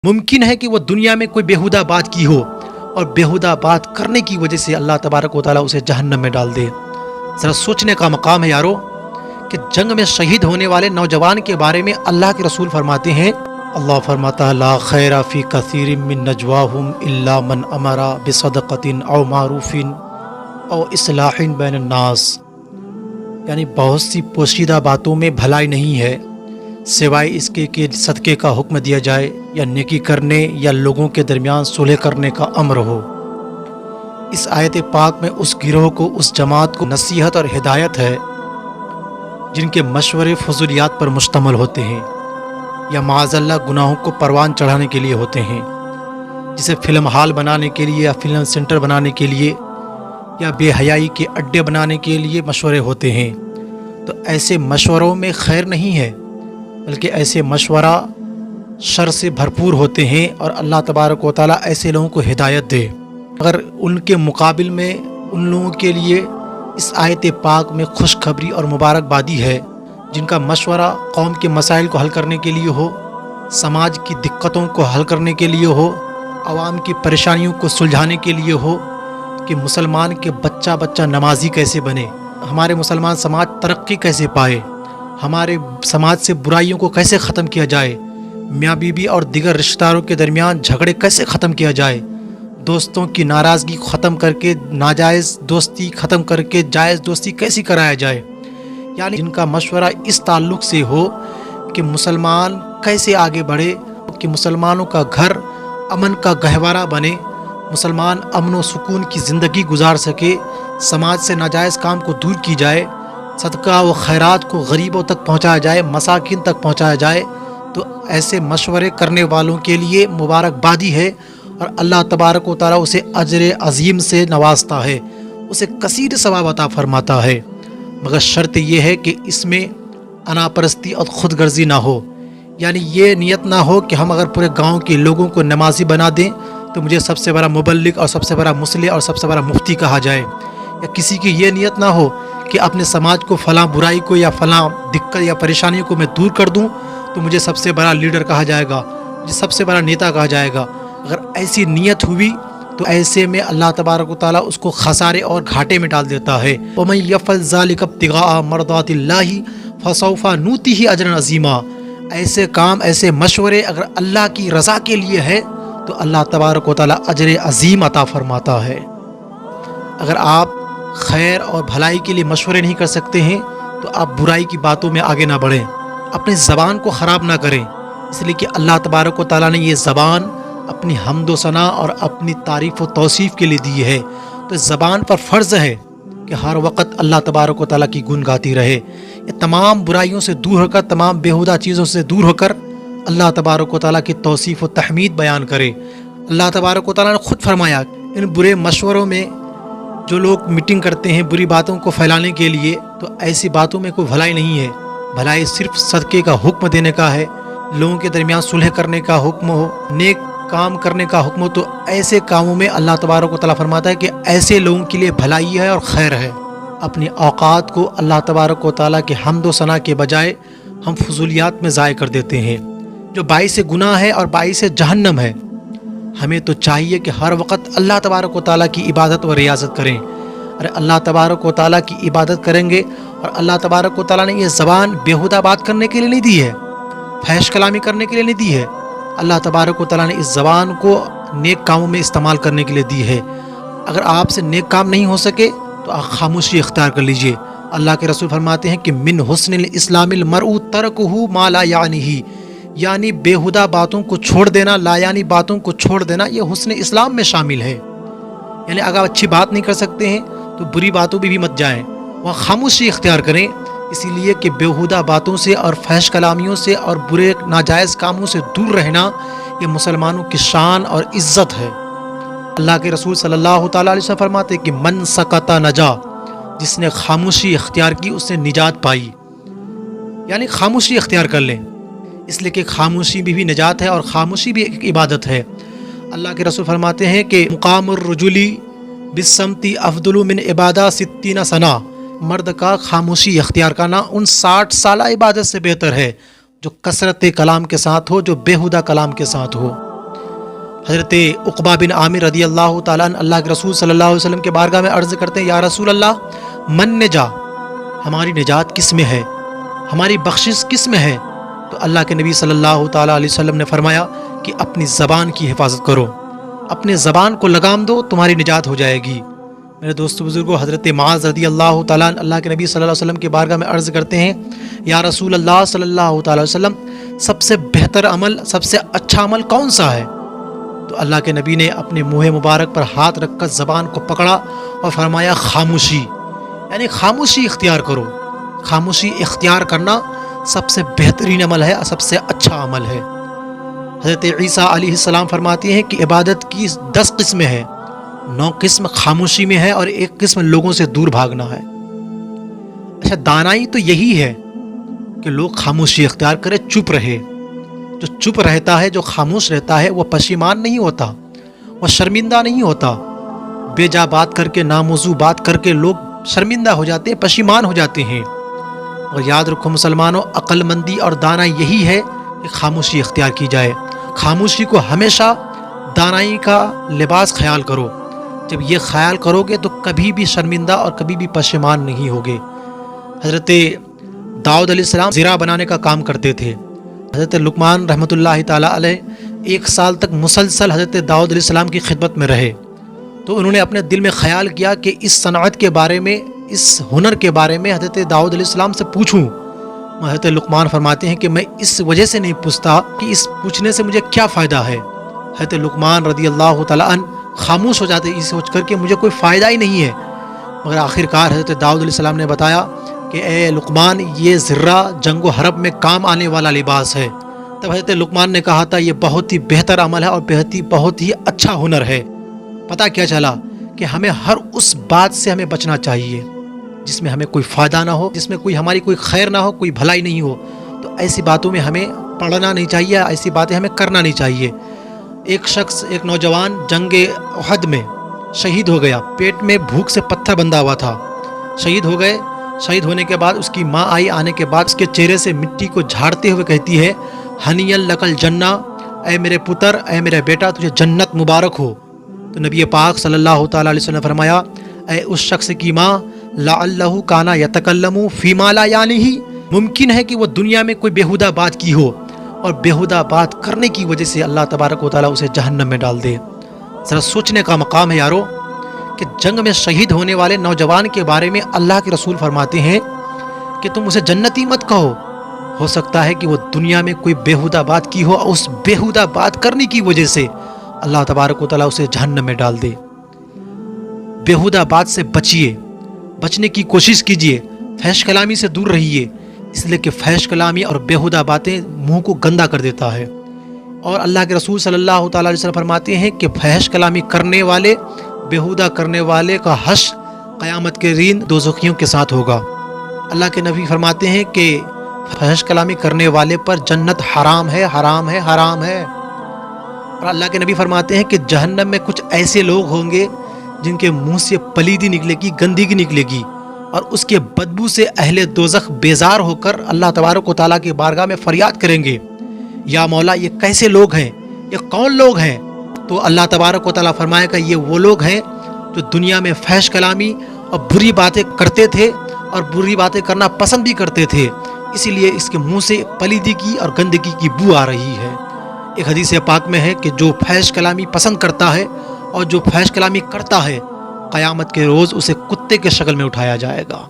ممکن ہے کہ وہ دنیا میں کوئی بیہودہ بات کی ہو اور بیہودہ بات کرنے کی وجہ سے اللہ تبارک و تعالیٰ اسے جہنم میں ڈال دے۔ ذرا سوچنے کا مقام ہے یارو کہ جنگ میں شہید ہونے والے نوجوان کے بارے میں اللہ کے رسول فرماتے ہیں، اللہ فرماتا ہے لا خیر فی کثیر من نجواہم الا من امر بصدقۃ او معروف او اصلاح بین الناس، یعنی بہت سی پوشیدہ باتوں میں بھلائی نہیں ہے سوائے اس کے کہ صدقے کا حکم دیا جائے یا نیکی کرنے یا لوگوں کے درمیان صلح کرنے کا امر ہو۔ اس آیت پاک میں اس گروہ کو، اس جماعت کو نصیحت اور ہدایت ہے جن کے مشورے فضولیات پر مشتمل ہوتے ہیں یا معاذ اللہ گناہوں کو پروان چڑھانے کے لیے ہوتے ہیں، جسے فلم ہال بنانے کے لیے یا فلم سینٹر بنانے کے لیے یا بے حیائی کے اڈے بنانے کے لیے مشورے ہوتے ہیں۔ تو ایسے مشوروں میں خیر نہیں ہے، بلکہ ایسے مشورہ شر سے بھرپور ہوتے ہیں، اور اللہ تبارک و تعالیٰ ایسے لوگوں کو ہدایت دے۔ اگر ان کے مقابل میں ان لوگوں کے لیے اس آیت پاک میں خوشخبری اور مبارکبادی ہے جن کا مشورہ قوم کے مسائل کو حل کرنے کے لیے ہو، سماج کی دقتوں کو حل کرنے کے لیے ہو، عوام کی پریشانیوں کو سلجھانے کے لیے ہو کہ مسلمان کے بچہ بچہ نمازی کیسے بنے، ہمارے مسلمان سماج ترقی کیسے پائے، ہمارے سماج سے برائیوں کو کیسے ختم کیا جائے، میاں بیوی اور دیگر رشتہ داروں کے درمیان جھگڑے کیسے ختم کیا جائے، دوستوں کی ناراضگی ختم کر کے ناجائز دوستی ختم کر کے جائز دوستی کیسی کرایا جائے، یعنی جن کا مشورہ اس تعلق سے ہو کہ مسلمان کیسے آگے بڑھے، کہ مسلمانوں کا گھر امن کا گہوارہ بنے، مسلمان امن و سکون کی زندگی گزار سکے، سماج سے ناجائز کام کو دور کی جائے، صدقہ و خیرات کو غریبوں تک پہنچایا جائے، مساکین تک پہنچایا جائے، تو ایسے مشورے کرنے والوں کے لیے مبارکبادی ہے، اور اللہ تبارک و تعالیٰ اسے اجر عظیم سے نوازتا ہے، اسے کثیر ثواب عطا فرماتا ہے، مگر شرط یہ ہے کہ اس میں انا پرستی اور خود غرضی نہ ہو، یعنی یہ نیت نہ ہو کہ ہم اگر پورے گاؤں کے لوگوں کو نمازی بنا دیں تو مجھے سب سے بڑا مبلغ اور سب سے بڑا مصلح اور سب سے بڑا مفتی کہا جائے، یا کسی کی یہ نیت نہ ہو کہ اپنے سماج کو فلاں برائی کو یا فلاں دقت یا پریشانی کو میں دور کر دوں تو مجھے سب سے بڑا لیڈر کہا جائے گا، مجھے سب سے بڑا نیتا کہا جائے گا۔ اگر ایسی نیت ہوئی تو ایسے میں اللہ تبارک و تعالیٰ اس کو خسارے اور گھاٹے میں ڈال دیتا ہے۔ وَمَن يَفْعَلْ ذَلِكَ ابْتِغَاءَ مَرْضَاتِ اللَّهِ فَسَوْفَ نُؤْتِهِ أَجْرًا عَظِيمًا، ایسے کام، ایسے مشورے اگر اللہ کی رضا کے لیے ہے تو اللہ تبارک و تعالیٰ اجر عظیم عطا فرماتا ہے۔ اگر آپ خیر اور بھلائی کے لیے مشورے نہیں کر سکتے ہیں تو آپ برائی کی باتوں میں آگے نہ بڑھیں، اپنی زبان کو خراب نہ کریں، اس لیے کہ اللہ تبارک و تعالیٰ نے یہ زبان اپنی حمد و ثنا اور اپنی تعریف و توصیف کے لیے دی ہے، تو اس زبان پر فرض ہے کہ ہر وقت اللہ تبارک و تعالیٰ کی گن گاتی رہے، یہ تمام برائیوں سے دور ہو کر، تمام بیہودہ چیزوں سے دور ہو کر اللہ تبارک و تعالیٰ کی توصیف و تحمید بیان کرے۔ اللہ تبارک و تعالیٰ نے خود فرمایا ان برے مشوروں میں جو لوگ میٹنگ کرتے ہیں بری باتوں کو پھیلانے کے لیے، تو ایسی باتوں میں کوئی بھلائی نہیں ہے، بھلائی صرف صدقے کا حکم دینے کا ہے، لوگوں کے درمیان صلح کرنے کا حکم ہو، نیک کام کرنے کا حکم ہو، تو ایسے کاموں میں اللہ تبارک و تعالیٰ فرماتا ہے کہ ایسے لوگوں کے لیے بھلائی ہے اور خیر ہے۔ اپنی اوقات کو اللہ تبارک و تعالیٰ کے حمد و ثنا کے بجائے ہم فضولیات میں ضائع کر دیتے ہیں، جو باعث گناہ ہے اور باعث جہنم ہے۔ ہمیں تو چاہیے کہ ہر وقت اللہ تبارک و تعالیٰ کی عبادت و ریاضت کریں، اور اللہ تبارک و تعالیٰ کی عبادت کریں گے، اور اللہ تبارک و تعالیٰ نے یہ زبان بیہودہ بات کرنے کے لیے نہیں دی ہے، فحش کلامی کرنے کے لیے نہیں دی ہے، اللہ تبارک و تعالیٰ نے اس زبان کو نیک کاموں میں استعمال کرنے کے لیے دی ہے۔ اگر آپ سے نیک کام نہیں ہو سکے تو آپ خاموشی اختیار کر لیجئے۔ اللہ کے رسول فرماتے ہیں کہ من حسن الاسلام المرء ترکہ ما لا یعنیہ، یعنی بیہودہ باتوں کو چھوڑ دینا، لا یعنی باتوں کو چھوڑ دینا، یہ حسن اسلام میں شامل ہے۔ یعنی اگر اچھی بات نہیں کر سکتے ہیں تو بری باتوں بھی مت جائیں، وہاں خاموشی اختیار کریں، اسی لیے کہ بیہودہ باتوں سے اور فحش کلامیوں سے اور برے ناجائز کاموں سے دور رہنا یہ مسلمانوں کی شان اور عزت ہے۔ اللہ کے رسول صلی اللہ تعالیٰ علیہ وسلم فرماتے کہ من سکتا نجا، جس نے خاموشی اختیار کی اس نے نجات پائی، یعنی خاموشی اختیار کر لیں، اس لیے کہ خاموشی بھی نجات ہے اور خاموشی بھی ایک عبادت ہے۔ اللہ کے رسول فرماتے ہیں کہ مقام الرجلی بالصمت افضل من عبادہ 60 سنہ، مرد کا خاموشی اختیار کرنا ان 60 سالہ عبادت سے بہتر ہے جو کثرت کلام کے ساتھ ہو، جو بیہودہ کلام کے ساتھ ہو۔ حضرت عقبہ بن عامر رضی اللہ تعالیٰ عنہ اللہ کے رسول صلی اللہ علیہ وسلم کے بارگاہ میں عرض کرتے ہیں، یا رسول اللہ من نجا، ہماری نجات کس میں ہے، ہماری بخشش کس میں ہے؟ تو اللہ کے نبی صلی اللہ تعالیٰ علیہ وسلم نے فرمایا کہ اپنی زبان کی حفاظت کرو، اپنے زبان کو لگام دو، تمہاری نجات ہو جائے گی۔ میرے دوستو بزرگوں، حضرت معاذ رضی اللہ تعالیٰ عنہ اللہ کے نبی صلی اللہ علیہ وسلم کے بارگاہ میں عرض کرتے ہیں، یا رسول اللہ صلی اللہ تعالیٰ علیہ وسلم سب سے بہتر عمل، سب سے اچھا عمل کون سا ہے؟ تو اللہ کے نبی نے اپنے منہ مبارک پر ہاتھ رکھ کر زبان کو پکڑا اور فرمایا خاموشی، یعنی خاموشی اختیار کرو۔ خاموشی اختیار کرنا سب سے بہترین عمل ہے، سب سے اچھا عمل ہے۔ حضرت عیسیٰ علیہ السلام فرماتے ہیں کہ عبادت کی 10 قسمیں ہیں، 9 قسم خاموشی میں ہے اور 1 قسم لوگوں سے دور بھاگنا ہے۔ اچھا، دانائی تو یہی ہے کہ لوگ خاموشی اختیار کرے، چپ رہے۔ جو چپ رہتا ہے، جو خاموش رہتا ہے، وہ پشیمان نہیں ہوتا، وہ شرمندہ نہیں ہوتا۔ بے جا بات کر کے، ناموضوع بات کر کے لوگ شرمندہ ہو جاتے ہیں، پشیمان ہو جاتے ہیں۔ اور یاد رکھو مسلمانوں، عقل مندی اور دانائی یہی ہے کہ خاموشی اختیار کی جائے۔ خاموشی کو ہمیشہ دانائی کا لباس خیال کرو۔ جب یہ خیال کرو گے تو کبھی بھی شرمندہ اور کبھی بھی پشیمان نہیں ہوگے۔ حضرت داؤد علیہ السلام زرہ بنانے کا کام کرتے تھے۔ حضرت لقمان رحمۃ اللہ تعالیٰ علیہ 1 سال تک مسلسل حضرت داؤد علیہ السلام کی خدمت میں رہے۔ تو انہوں نے اپنے دل میں خیال کیا کہ اس صنعت کے بارے میں، اس ہنر کے بارے میں حضرت داؤد علیہ السلام سے پوچھوں۔ حضرت لقمان فرماتے ہیں کہ میں اس وجہ سے نہیں پوچھتا کہ اس پوچھنے سے مجھے کیا فائدہ ہے۔ حضرت لقمان رضی اللہ تعالیٰ عنہ خاموش ہو جاتے یہ سوچ کر کہ مجھے کوئی فائدہ ہی نہیں ہے، مگر آخرکار حضرت داؤد علیہ السلام نے بتایا کہ اے لقمان، یہ ذرہ جنگ و حرب میں کام آنے والا لباس ہے۔ تب حضرت لقمان نے کہا تھا یہ بہت ہی بہتر عمل ہے اور بہت ہی اچھا ہنر ہے۔ پتہ کیا چلا کہ ہمیں ہر اس بات سے ہمیں بچنا چاہیے جس میں ہمیں کوئی فائدہ نہ ہو، جس میں ہماری کوئی خیر نہ ہو، کوئی بھلائی نہیں ہو۔ تو ایسی باتوں میں ہمیں پڑھنا نہیں چاہیے، ایسی باتیں ہمیں کرنا نہیں چاہیے۔ ایک نوجوان جنگ احد میں شہید ہو گیا، پیٹ میں بھوک سے پتھر بندھا ہوا تھا، شہید ہو گئے۔ شہید ہونے کے بعد اس کی ماں آئی، آنے کے بعد اس کے چہرے سے مٹی کو جھاڑتے ہوئے کہتی ہے، ہنی لک الجنہ، اے میرے پتر، اے میرے بیٹا، تجھے جنت مبارک ہو۔ تو نبی پاک صلی اللہ تعالیٰ علیہ وسلم نے فرمایا، اے اس شخص کی ماں، لعلہ کان یتکلم فیما لا یعنیہ، ممکن ہے کہ وہ دنیا میں کوئی بیہودہ بات کی ہو اور بیہودہ بات کرنے کی وجہ سے اللہ تبارک و تعالیٰ اسے جہنم میں ڈال دے۔ ذرا سوچنے کا مقام ہے یارو کہ جنگ میں شہید ہونے والے نوجوان کے بارے میں اللہ کے رسول فرماتے ہیں کہ تم اسے جنتی مت کہو، ہو سکتا ہے کہ وہ دنیا میں کوئی بیہودہ بات کی ہو اور اس بیہودہ بات کرنے کی وجہ سے اللہ تبارک و تعالیٰ اسے جہنم میں ڈال دے۔ بیہودہ بات سے بچیے، بچنے کی کوشش کیجیے، فحش کلامی سے دور رہیے، اس لیے کہ فحش کلامی اور بیہودہ باتیں منہ کو گندا کر دیتا ہے۔ اور اللہ کے رسول صلی اللہ تعالیٰ علیہ وسلم فرماتے ہیں کہ فحش کلامی کرنے والے، بیہودہ کرنے والے کا حشر قیامت کے دن دوزخیوں کے ساتھ ہوگا۔ اللہ کے نبی فرماتے ہیں کہ فحش کلامی کرنے والے پر جنت حرام ہے، حرام ہے، حرام ہے۔ اور اللہ کے نبی فرماتے ہیں کہ جہنم میں کچھ ایسے لوگ ہوں گے جن کے منہ سے پلیدی نکلے گی، گندگی نکلے گی، اور اس کے بدبو سے اہل دوزخ بیزار ہو کر اللہ تبارک و تعالیٰ کی بارگاہ میں فریاد کریں گے، یا مولا یہ کیسے لوگ ہیں، یہ کون لوگ ہیں؟ تو اللہ تبارک و تعالیٰ فرمائے گا یہ وہ لوگ ہیں جو دنیا میں فحش کلامی اور بری باتیں کرتے تھے اور بری باتیں کرنا پسند بھی کرتے تھے، اسی لیے اس کے منہ سے پلیدی کی اور گندگی کی بو آ رہی ہے۔ ایک حدیث پاک میں ہے کہ جو فحش کلامی پسند کرتا ہے اور جو فحش کلامی کرتا ہے، قیامت کے روز اسے کتے کے شکل میں اٹھایا جائے گا۔